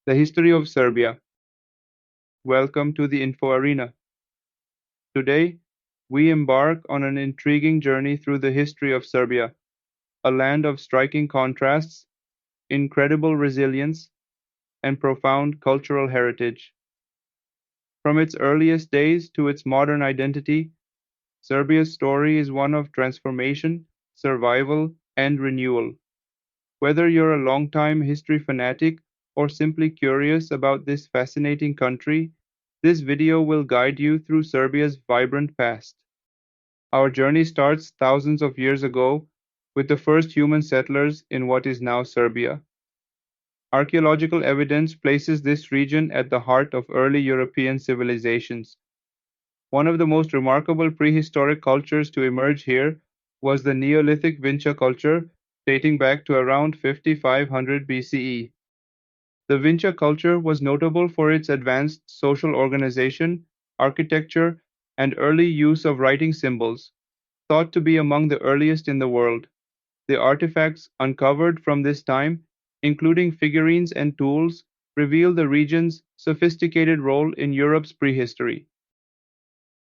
The history of Serbia. Welcome to the Info Arena. Today, we embark on an intriguing journey through the history of Serbia, a land of striking contrasts, incredible resilience, and profound cultural heritage. From its earliest days to its modern identity, Serbia's story is one of transformation, survival, and renewal. Whether you're a longtime history fanatic or simply curious about this fascinating country, this video will guide you through Serbia's vibrant past. Our journey starts thousands of years ago with the first human settlers in what is now Serbia. Archaeological evidence places this region at the heart of early European civilizations. One of the most remarkable prehistoric cultures to emerge here was the Neolithic Vinca culture, dating back to around 5500 BCE. The Vinca culture was notable for its advanced social organization, architecture, and early use of writing symbols, thought to be among the earliest in the world. The artifacts uncovered from this time, including figurines and tools, reveal the region's sophisticated role in Europe's prehistory.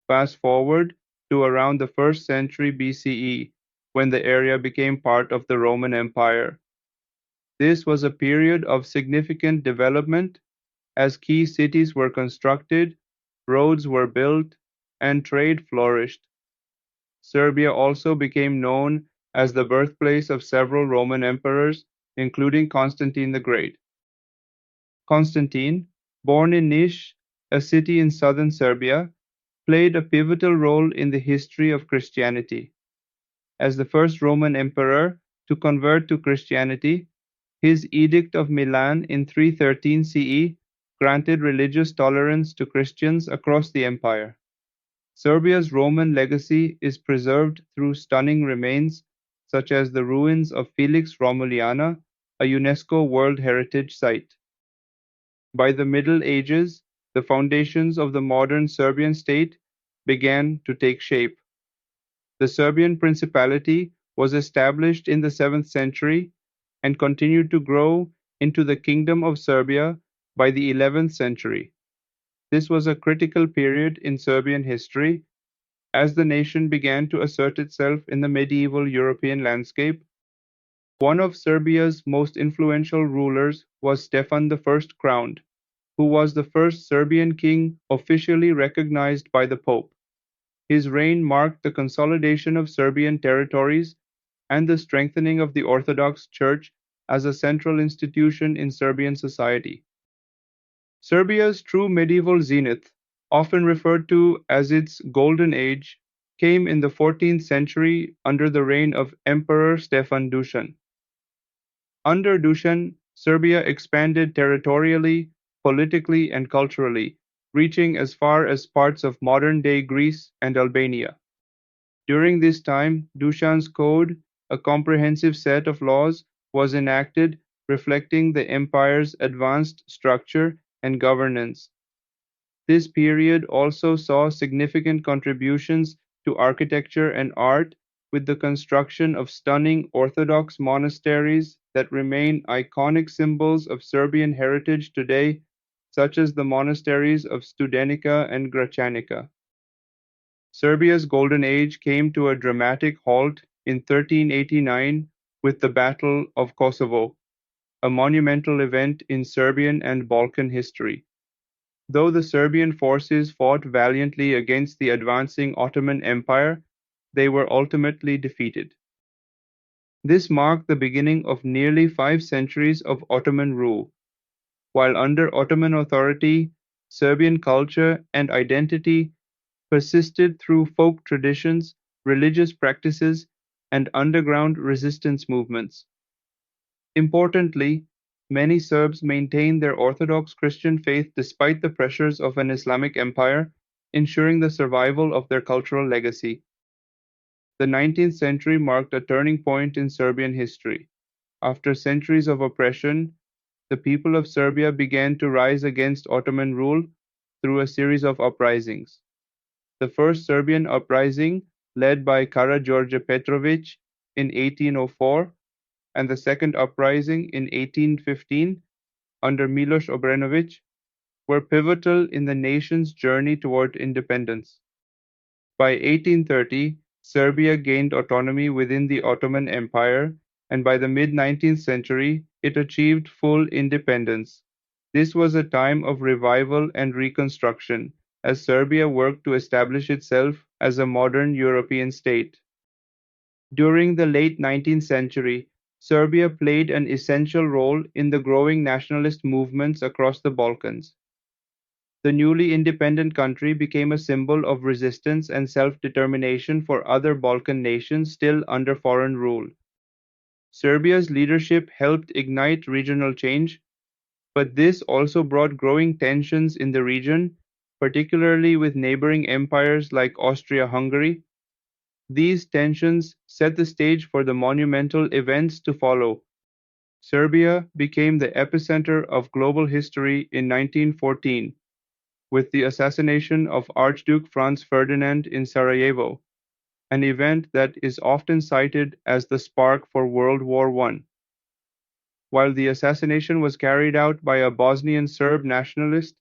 Fast forward to around the 1st century BCE, when the area became part of the Roman Empire. This was a period of significant development as key cities were constructed, roads were built, and trade flourished. Serbia also became known as the birthplace of several Roman emperors, including Constantine the Great. Constantine, born in Niš, a city in southern Serbia, played a pivotal role in the history of Christianity. As the first Roman emperor to convert to Christianity, his Edict of Milan in 313 CE granted religious tolerance to Christians across the empire. Serbia's Roman legacy is preserved through stunning remains such as the ruins of Felix Romuliana, a UNESCO World Heritage Site. By the Middle Ages, the foundations of the modern Serbian state began to take shape. The Serbian Principality was established in the 7th century and continued to grow into the Kingdom of Serbia by the 11th century. This was a critical period in Serbian history as the nation began to assert itself in the medieval European landscape. One of Serbia's most influential rulers was Stefan I Crowned, who was the first Serbian king officially recognized by the Pope. His reign marked the consolidation of Serbian territories and the strengthening of the Orthodox Church as a central institution in Serbian society. Serbia's true medieval zenith, often referred to as its Golden Age, came in the 14th century under the reign of Emperor Stefan Dusan. Under Dusan, Serbia expanded territorially, politically, and culturally, reaching as far as parts of modern-day Greece and Albania. During this time, Dusan's Code, a comprehensive set of laws, was enacted reflecting the empire's advanced structure and governance. This period also saw significant contributions to architecture and art, with the construction of stunning Orthodox monasteries that remain iconic symbols of Serbian heritage today, such as the monasteries of Studenica and Gračanica. Serbia's Golden Age came to a dramatic halt in 1389 with the Battle of Kosovo, a monumental event in Serbian and Balkan history. Though the Serbian forces fought valiantly against the advancing Ottoman Empire, they were ultimately defeated. This marked the beginning of nearly 5 centuries of Ottoman rule. While under Ottoman authority, Serbian culture and identity persisted through folk traditions, religious practices, and underground resistance movements. Importantly, many Serbs maintained their Orthodox Christian faith despite the pressures of an Islamic empire, ensuring the survival of their cultural legacy. The 19th century marked a turning point in Serbian history. After centuries of oppression, the people of Serbia began to rise against Ottoman rule through a series of uprisings. The first Serbian uprising, led by Karađorđe Petrović in 1804, and the second uprising in 1815 under Miloš Obrenović were pivotal in the nation's journey toward independence. By 1830, Serbia gained autonomy within the Ottoman Empire, and by the mid-19th century, it achieved full independence. This was a time of revival and reconstruction, as Serbia worked to establish itself as a modern European state. During the late 19th century, Serbia played an essential role in the growing nationalist movements across the Balkans. The newly independent country became a symbol of resistance and self-determination for other Balkan nations still under foreign rule. Serbia's leadership helped ignite regional change, but this also brought growing tensions in the region, particularly with neighboring empires like Austria-Hungary. These tensions set the stage for the monumental events to follow. Serbia became the epicenter of global history in 1914 with the assassination of Archduke Franz Ferdinand in Sarajevo, an event that is often cited as the spark for World War I. While the assassination was carried out by a Bosnian Serb nationalist,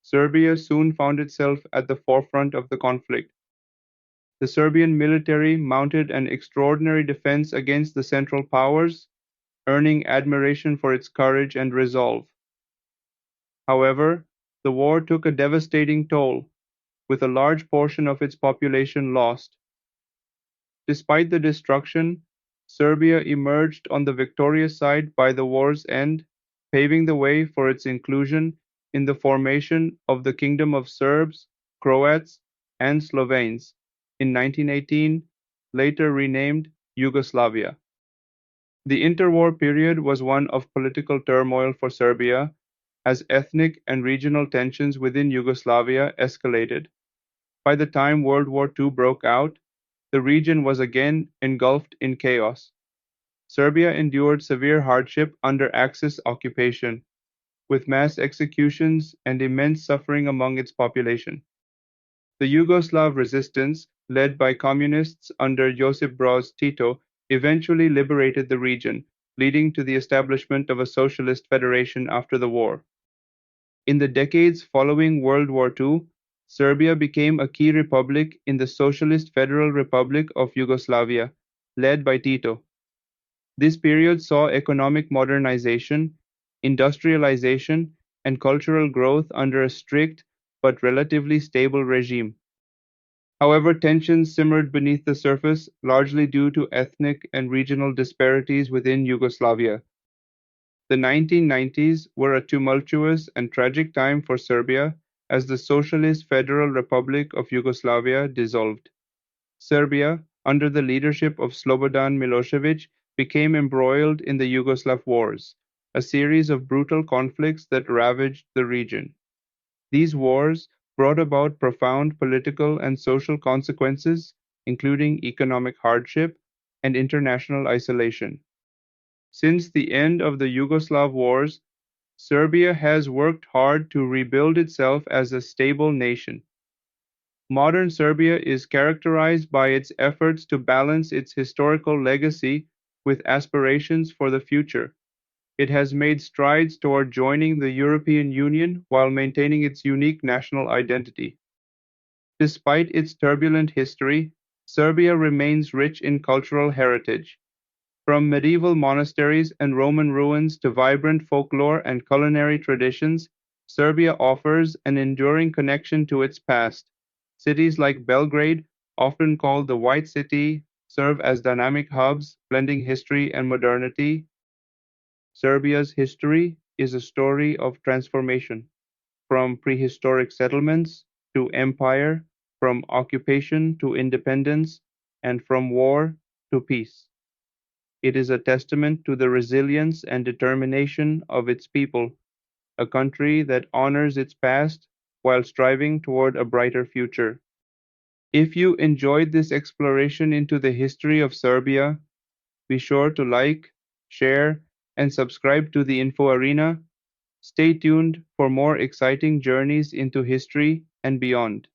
Serbia soon found itself at the forefront of the conflict. The Serbian military mounted an extraordinary defense against the Central Powers, earning admiration for its courage and resolve. However, the war took a devastating toll, with a large portion of its population lost. Despite the destruction, Serbia emerged on the victorious side by the war's end, paving the way for its inclusion in the formation of the Kingdom of Serbs, Croats, and Slovenes in 1918, later renamed Yugoslavia. The interwar period was one of political turmoil for Serbia, as ethnic and regional tensions within Yugoslavia escalated. By the time World War II broke out, the region was again engulfed in chaos. Serbia endured severe hardship under Axis occupation, with mass executions and immense suffering among its population. The Yugoslav resistance, led by communists under Josip Broz Tito, eventually liberated the region, leading to the establishment of a socialist federation after the war. In the decades following World War II, Serbia became a key republic in the Socialist Federal Republic of Yugoslavia, led by Tito. This period saw economic modernization, industrialization, and cultural growth under a strict but relatively stable regime. However, tensions simmered beneath the surface, largely due to ethnic and regional disparities within Yugoslavia. The 1990s were a tumultuous and tragic time for Serbia as the Socialist Federal Republic of Yugoslavia dissolved. Serbia, under the leadership of Slobodan Milosevic, became embroiled in the Yugoslav Wars, a series of brutal conflicts that ravaged the region. These wars brought about profound political and social consequences, including economic hardship and international isolation. Since the end of the Yugoslav wars, Serbia has worked hard to rebuild itself as a stable nation. Modern Serbia is characterized by its efforts to balance its historical legacy with aspirations for the future. It has made strides toward joining the European Union while maintaining its unique national identity. Despite its turbulent history, Serbia remains rich in cultural heritage. From medieval monasteries and Roman ruins to vibrant folklore and culinary traditions, Serbia offers an enduring connection to its past. Cities like Belgrade, often called the White City, serve as dynamic hubs blending history and modernity. Serbia's history is a story of transformation, from prehistoric settlements to empire, from occupation to independence, and from war to peace. It is a testament to the resilience and determination of its people, a country that honors its past while striving toward a brighter future. If you enjoyed this exploration into the history of Serbia, be sure to like, share, and subscribe to the Info Arena. Stay tuned for more exciting journeys into history and beyond.